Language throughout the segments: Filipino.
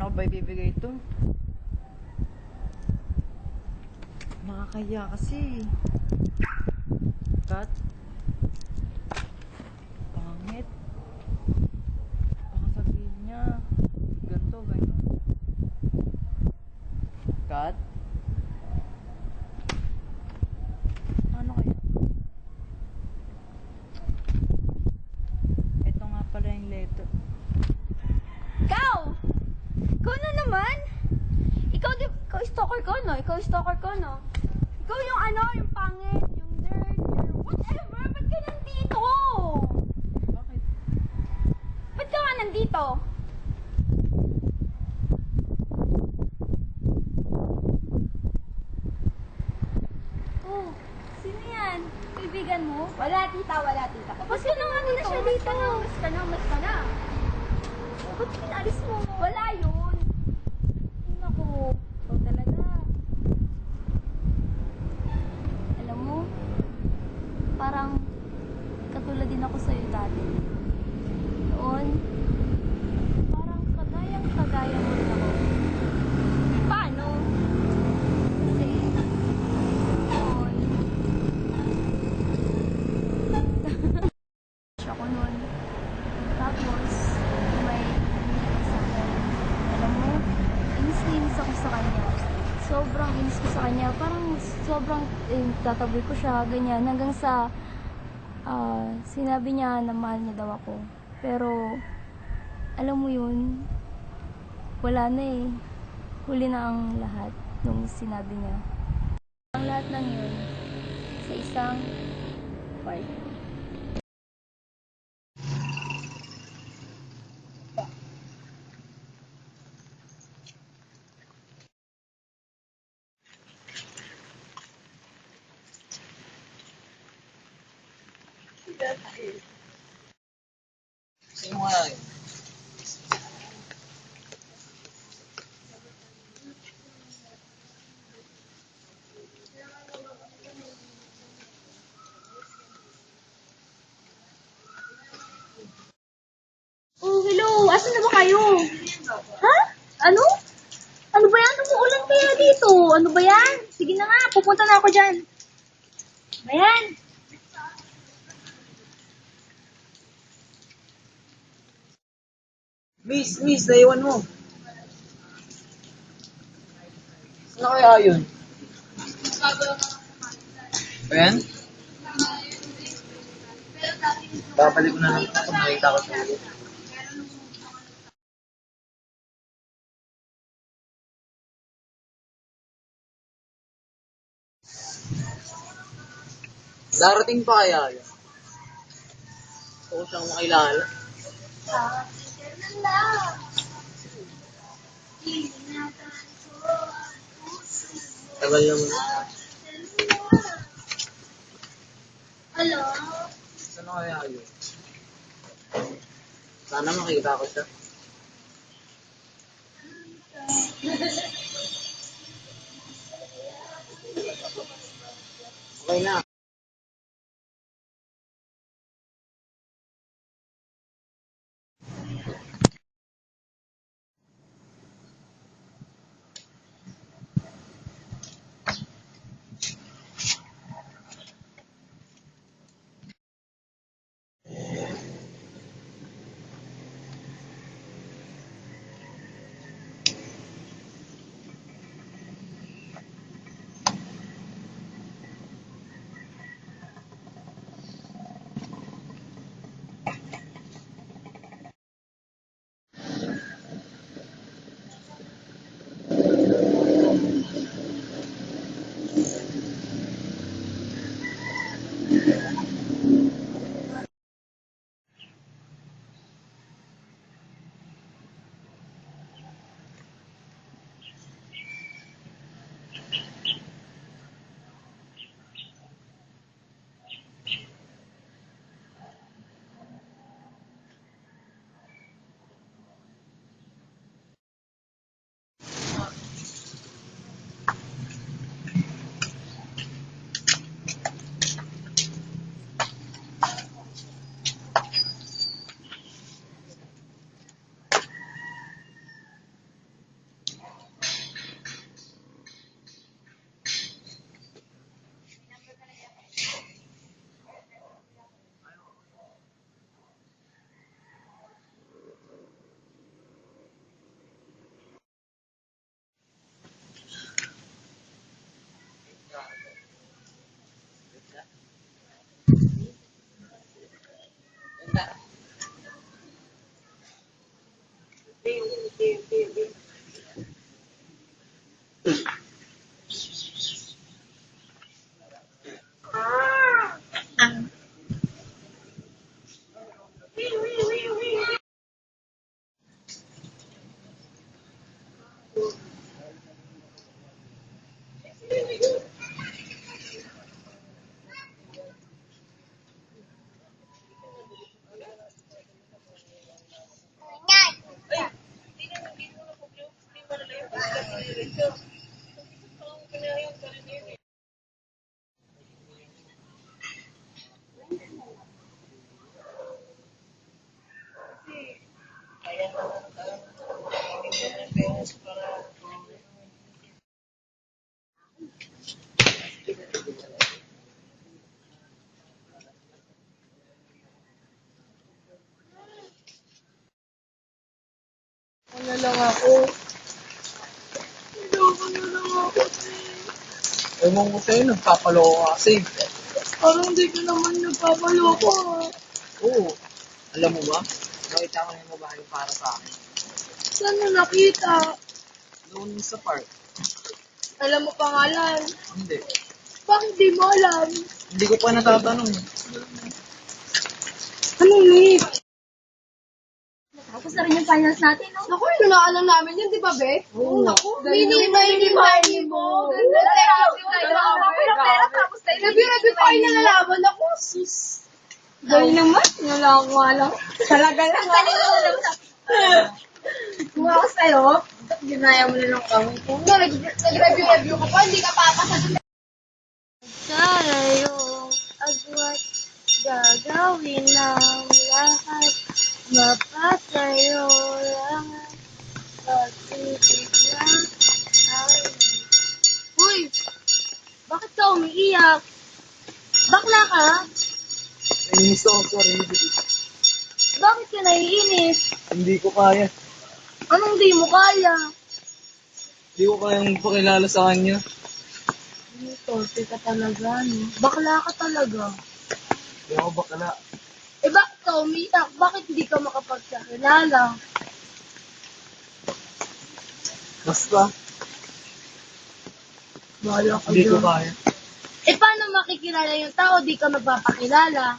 Paano ko ba ibibigay ito? Nakakaya kasi. Cut. Pangit. Baka sabihin niya, ganito, ganyan. Cut. Ano kaya? Ito nga pala yung letter. Ikaw! Ikaw na naman! Ikaw stalker ko, no? Ikaw stalker ko, no? Ikaw yung ano, yung pangit, yung nerd, yung whatever! Ba't ka nandito? Bakit? Ba't ka nga nandito? Oh, sino yan? Kaibigan mo? Wala, tita, wala, tita. Tapos ka na nga muna siya dito. Mas ka na. Ba't pinalis mo? Wala yun. Ay, naku. Ikaw talaga. Alam mo, parang katulad din ako sa'yo dati. Noon, parang kagaya mo rin ako. Paano? Kasi, noon, ako noon. Tapos, may nangyari sa akin. Alam mo, inis ako sa kanya. Sobrang inis ko sa kanya. Parang sobrang tataboy ko siya, ganyan. Hanggang sa sinabi niya na mahal niya daw ako. Pero, alam mo yun, wala na eh. Huli na ang lahat nung sinabi niya. Ang lahat ng yun sa isang party. Sino nga yun? Oh, hello. Asan na ba kayo? Ha? Ano? Ano ba yan? Umuulan kaya dito. Ano ba yan? Sige na nga, pupunta na ako dyan. Ano ba yan? Miss, naiwan mo. Saan kaya yun? Ayan? Babalik ko na lang kung nakita ko siya ulit. Darating pa kaya yun? Gusto ko siyang makilala. Tagal naman. Hello? Saan kaya yun? Sana makita ko siya. Okay na. lang ako. Ewan ko sa'yo, nagpapaloko ka kasi. Parang di ka naman nagpapaloko. Oo. Alam mo ba? Nakita ko na yung babae para sa akin. Saan mo nakita? Doon sa park. Alam mo pangalan. Hindi. Bakit di mo alam? Hindi ko pa natatanong. Ano ni? Tapos na rin yung finals natin, no? Naku, inulaan lang namin yun, di ba, Be? Oo, naku. Mini-money mo. Ganda lang. Tapos tayo. Review final na laban. Naku, sus. Dahil naman, wala ko alam. Talaga lang. Kung ako sa'yo, ginaya mo na lang kami. Kung nag-review ka pa, hindi ka papasa. Sana yung agwat gagawin ng lahat. Mapatayo lang ang pag-ibig na tayo. Uy! Bakit ka umiiyak? Bakla ka? Nainis ako, sorry. Bakit ka naiinis? Hindi ko kaya. Anong di mo kaya? Hindi ko kayang pakilala sa kanya. Torpe ka talaga, no? Bakla ka talaga. Hindi ako bakala. Eh bakit ka umiiyak? Bakit hindi ka makapagkakilala? Basta, Bahala ka hindi ko dyan. kaya. Eh paano makikilala yung tao di ka magpapakilala?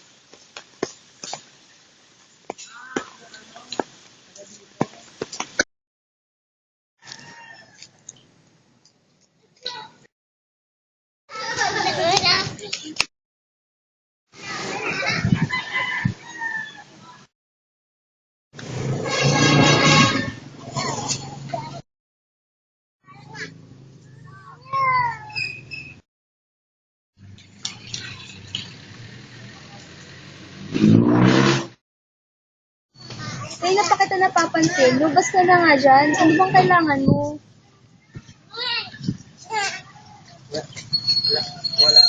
Kaya na pa kita napapansin, lubas ka na nga dyan. Ano bang kailangan mo? Wala. Wala.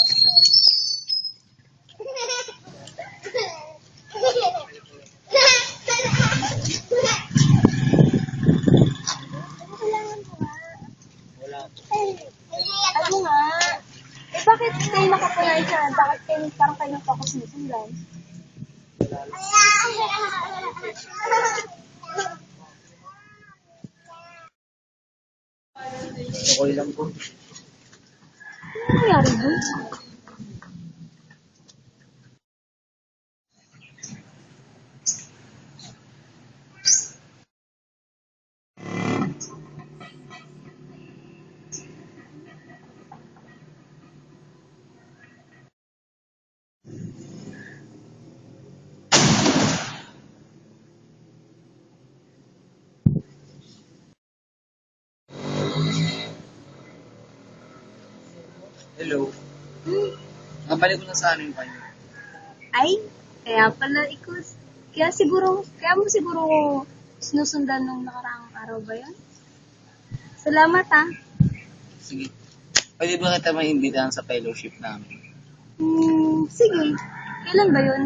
Ano nga? Eh bakit kayo nakapunay dyan? Bakit kayo parang kayo nagpakusisundan? Okay lang po. Ano nangyari doon? Hello. Mabalik ko na sana yung kanya. Ay, kaya mo siguro sinusundan nung nakaraang araw ba yun? Salamat Sige. Pwede ba kita maimbitahan sa fellowship namin? Sige. Kailan ba yun?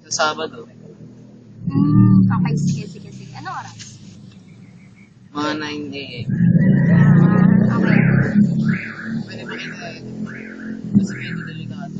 Sa Sabado. Okay, sige. Anong oras? Mga 9 a.m. Okay. Pwede ba kita kasi medyo delikado.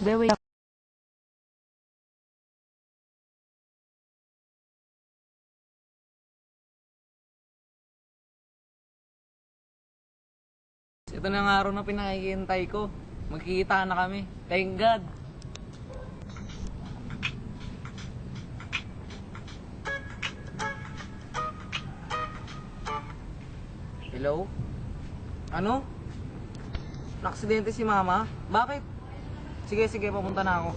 Be, wait. Ito na ang araw na pinakikintay ko. Magkikita na kami. Thank God. Hello? Ano? Naksidente si mama? Bakit? Sige, sige, papunta na ako.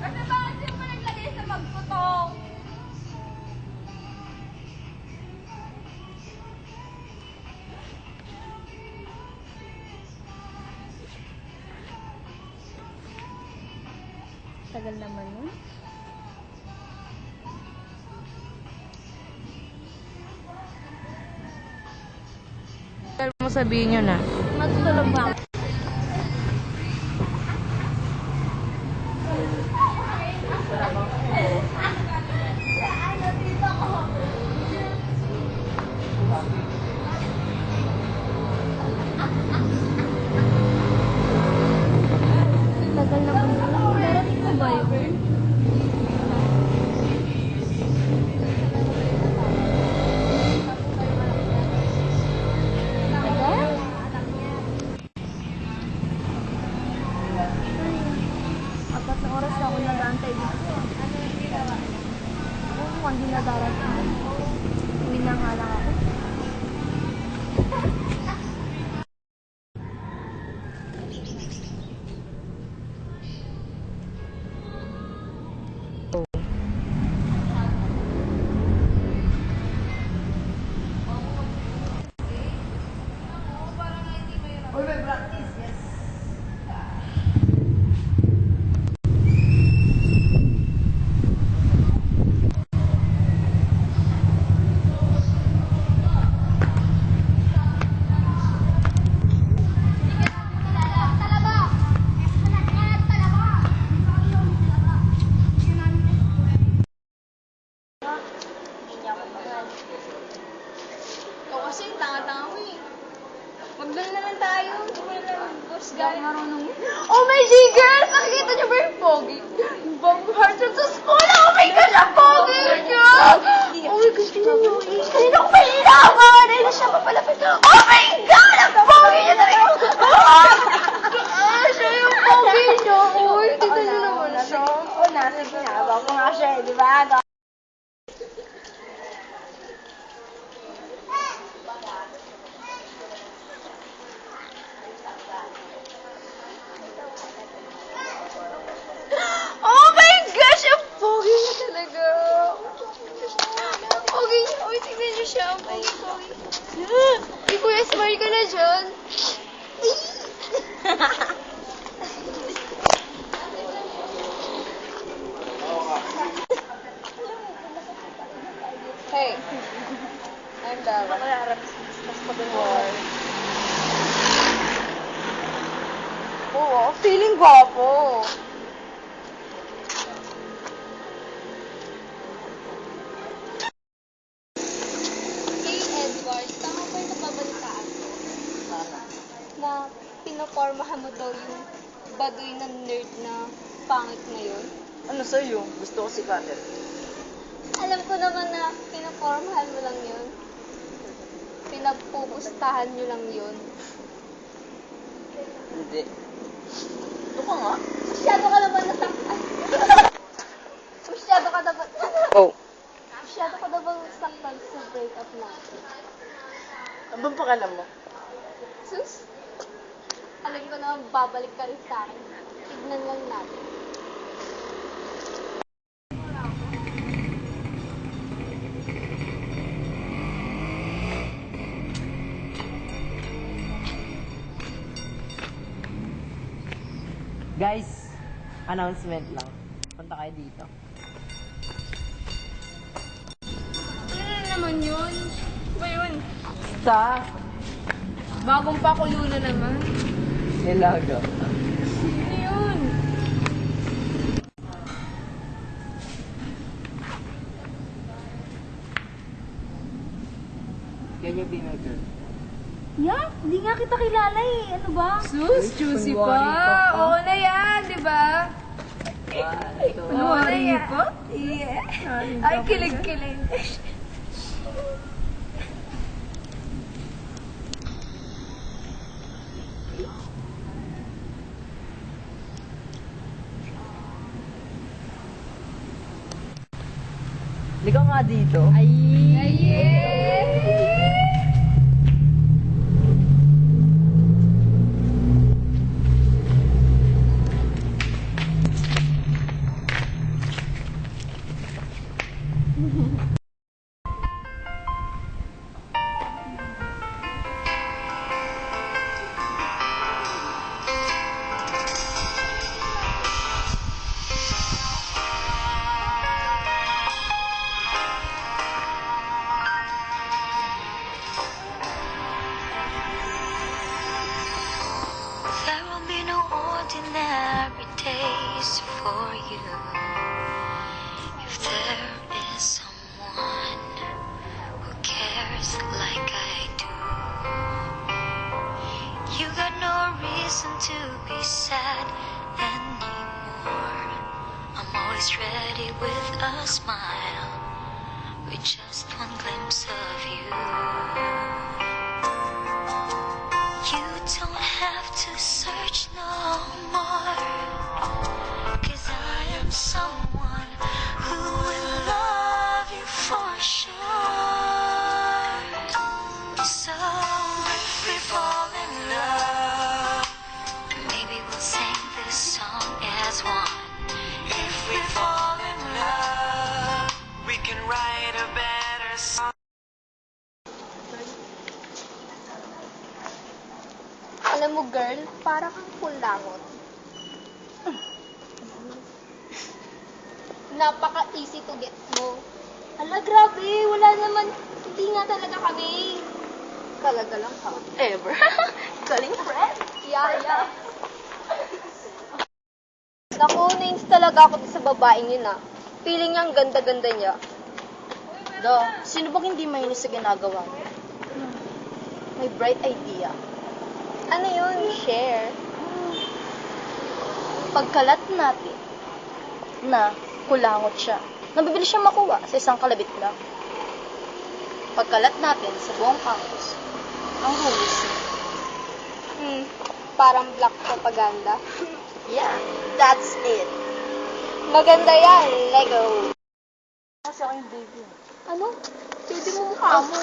Kasi bakit yung pa naglagay sa magputong? Tagal naman yun. Tagal mo sabihin yun ah. Matutulog ba ako? Tagal naman yun. Darating mo ba yun? Tagal? Apat na oras na ako nag-aantay dito. Ako mukhang hindi na darating. Uwi na nga lang ako. O kasi, tanga-tanga ko eh. Magdala na lang tayo. Boss guy. Oh my G, girls! Nakikita niyo ba yung pogi? Bang heart sa school! Oh my gosh, ang pogi niya! Oh my gosh, tingnan niyo eh. Kanina ko pa hinahabangan na siya papalapit. Oh my God! Ang pogi niya talaga! Siya yung pogi niya. Uy, tingnan niyo naman siya. Oo na, sige na. Abang ko nga siya, di ba? Oh my gosh! Ang pogi niya talaga. Ang pogi niya. Uy, tingnan niyo siya. Ang pogi-pogi. Di Kuya, smile ka na dyan. Hey. I'm Dara. Oo, feeling gwapo. Hey Edward, tama ba yung nababalitaan ko? Na pinopormahan mo daw yung baduy na nerd na pangit na yun? Ano sa'yo? Gusto ko si Kater. Alam ko naman na pinopormahan mo lang yun. Pinagpupustahan nyo lang yun. Hindi. Ito ka nga. Masyado ka naman nasaktan. Masyado ka naman. Oh. Masyado ka naman nasaktan sa breakup natin. Abang pakalam mo? Sus, alam ko na babalik ka rin sa akin. Tignan lang natin. Guys, announcement lang. Punta kayo dito. Ano na naman yun? Ba yun? Sa Bagong pakulo na naman. Nilaga. Sino yun? Can you be my girl? Yeah, hindi nga kita kilala eh. Ano ba? Sus, juicy pa. Oo na yan, di ba? Oo na yan. Yeah. Ay, kilig-kilig. Ligaw nga dito. Ay! There will be no ordinary days for you. If there is someone who cares like I do, you got no reason to be sad anymore. I'm always ready with a smile, with just one glimpse of you. You don't have to search no more, 'cause I am someone who will love you for sure. So if we fall in love, maybe we'll sing this song as one. If we fall in love, we can write a better song. Alam mo, girl, para kang kulangot. Napaka-easy to get mo. Ala, grabe. Wala naman. Hindi nga talaga kami. Talaga lang ha. Ever. Galing friend. Yeah. Naku, nains talaga ako sa babaeng yun ah. Feeling niya ang ganda-ganda niya. Sino bang hindi mainis sa ginagawa mo? May bright idea. Ano yun? Share. Pagkalat natin na kulangot siya, nabibili siya makuha sa isang kalabit lang. Pagkalat natin sa buong campus, ang huli siya. Parang black propaganda. Yeah, that's it. Maganda yan, Lego. Kasi ako yung baby. Ano? Pwede mo mukha mo.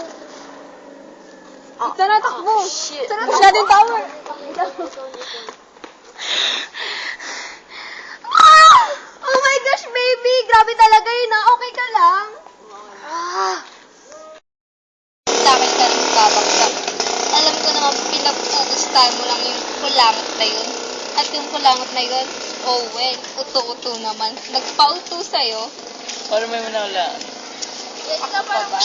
Tara, takbo! Shit. Tara, Shadow Tower! Oh my gosh, baby! Grabe talaga yun ah. Okay ka lang? Bakit ka rin babagsak? Alam ko naman pinapugustahan mo lang yung kulangot na yun. At yung kulangot na yun, oh well, uto-uto naman. Nagpauto sa'yo. Para may manawala. Yes na pa ba?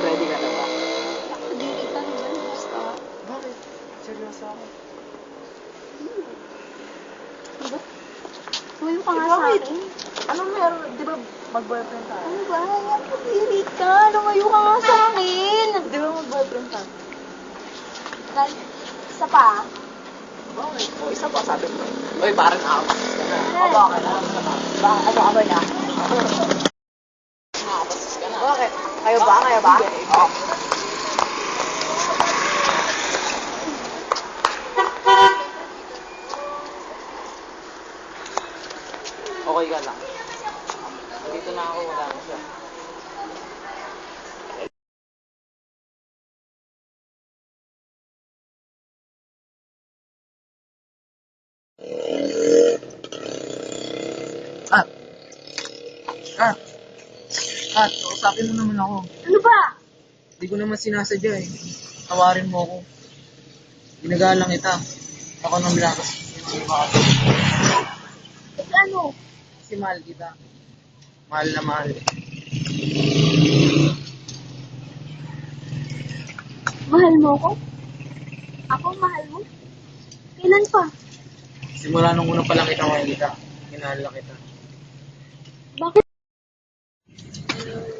Ready ka na ba? Bakit? Seryoso ako. Tumayo ka nga sa akin. Anong meron? Di ba mag-boyfriend tayo? Ano ba? Napapili ka. Lumayo ka nga sa akin. Di ba mag-boyfriend tayo? Isa pa. Bakit? O, isa pa sabi ko. Uy, parang nakapas ka na. O, bakit? Ano ka ba na? Nakapas ka na. Bakit? Kayo ba? Kayo ba? Oo. Okay ka lang. Dito na ako, wala na siya. At, kausapin mo naman ako. Ano ba? Hindi ko naman sinasadya eh. Tawarin mo ako. Ginagalang kita. Ako nang bilakas. Kasi ano? Kasi mahal kita. Mahal na mahal. Mahal mo ako? Ako mahal mo? Kailan pa? Simula nung una pa lang kita makikita. Minahal na kita. Bakit?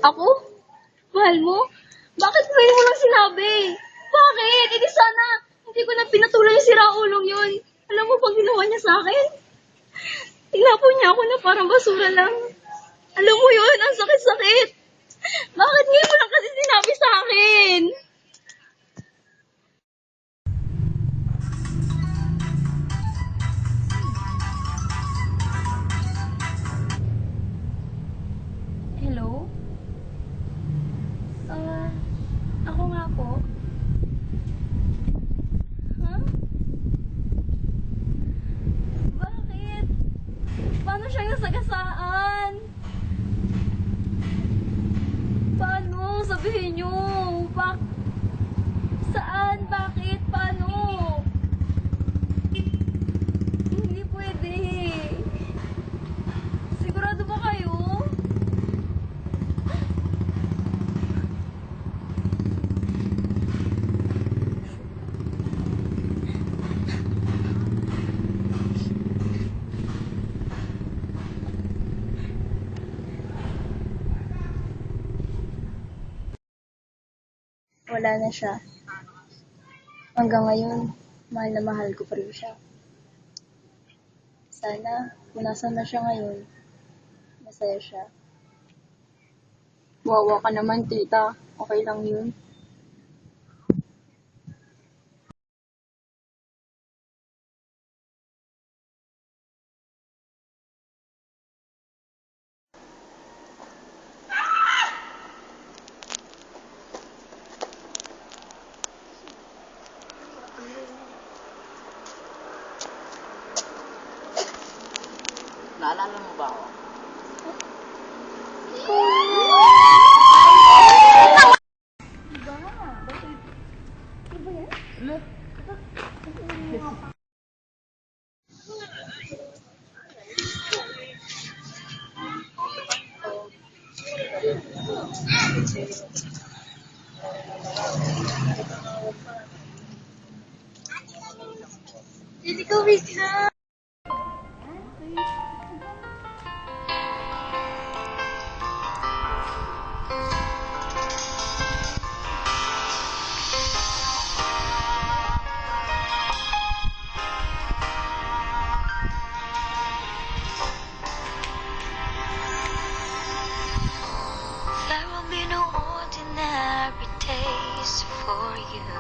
Ako? Mahal mo? Bakit ngayon mo lang sinabi? Bakit? Hindi sana, hindi ko na pinatuloy yung siraulong yun. Alam mo pag ginawa niya sa akin? Tinapon niya ako na parang basura lang. Alam mo yun, ang sakit-sakit. Bakit ngayon mo lang kasi sinabi sa akin? Hello? Ako nga po. Huh? Bakit? Paano siya nasagasaan? Paano? Sabihin niyo. Saan? Bakit? Paano? Hindi pwede. Sigurado ba kayo? Wala na siya. Hanggang ngayon, mahal na mahal ko pa rin siya. Sana, kung nasan na siya ngayon, masaya siya. Wawa ka naman, tita. Okay lang yun. Naalala mo ba ako? Hindi ko wait na. There will be no ordinary days for you.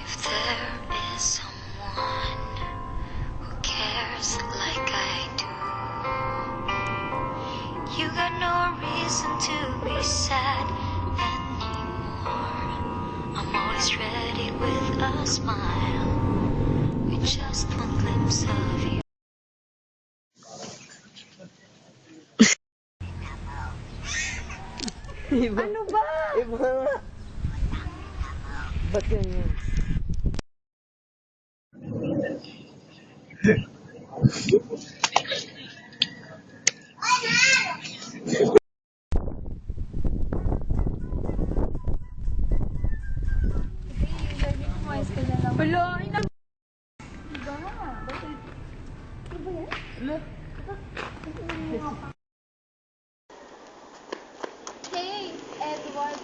If there is someone who cares like I do, you got no reason to be sad anymore. I'm always ready with a smile, with just one glimpse of you. Ano ba? Iba nga. Ba't ganyan? Wala, Diba? Bakit? Diba yan? Hey, Edward.